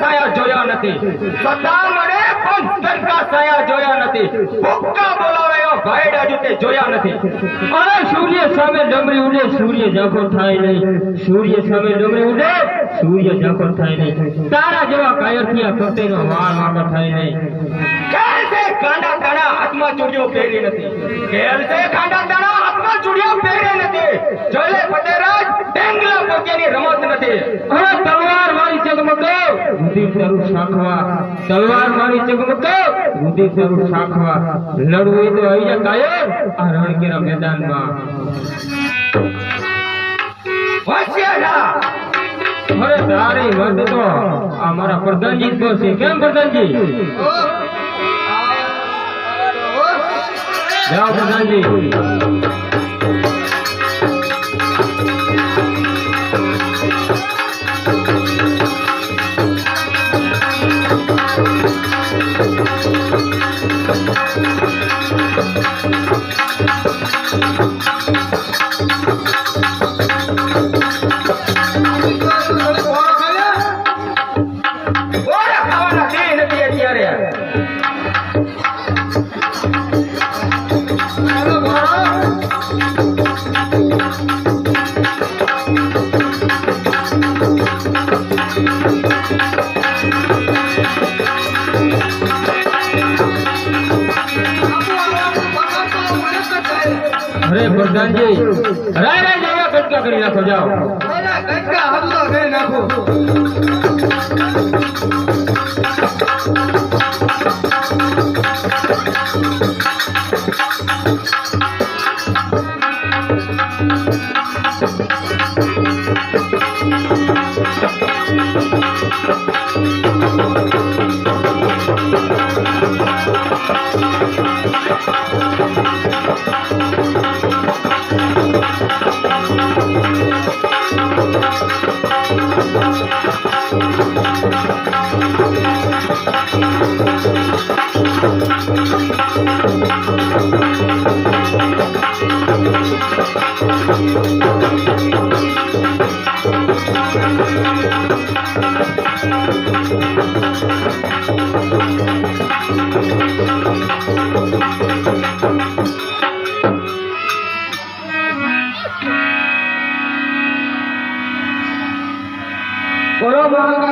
સાયા જોયા નથી, સદા મળે પણ તડકા સાયા જોયા નથી, ભૂક્કા બોલાવે એવો ભાઈડા જુતે જોયા નથી. અરે સૂર્ય સામે ડમરી ઉડે સૂર્ય ઝાંખો થાય નહીં, સૂર્ય સામે ડમરી ઉડે સૂર્ય ઝાંખો થાય નહીં, તારા જેવા કાયરથિયા કટેનો વાળ વાંકો થાય નહીં. કેલ છે કાંડા તાણા હાથમાં ચૂડીઓ પહેરી નથી, કેલ છે કાંડા તાણા હાથમાં ચૂડીઓ પહેરી નથી, જોલે ફતેરાજ ઢેંગલા પોકેની રમત નથી. હવે તલવાર મારી ચગમગો રુધિર તારું શાખવા, તલવાર મારી ચગમગો રુધિર તારું શાખવા, લડવું હોય તો આવી જા કાયર આ રણકેરા મેદાનમાં. હોશિયાર અરે તારી મત તો આ મારા પ્રધાનજી તો છે. કેમ પ્રધાનજી? જાઓ પ્રધાનજી. અરે પ્રધાનજી રાય રાય જાવ કટકા કરી નાખો. જાઓ કટકા હમલો કરી નાખો. બોલો મહારાજ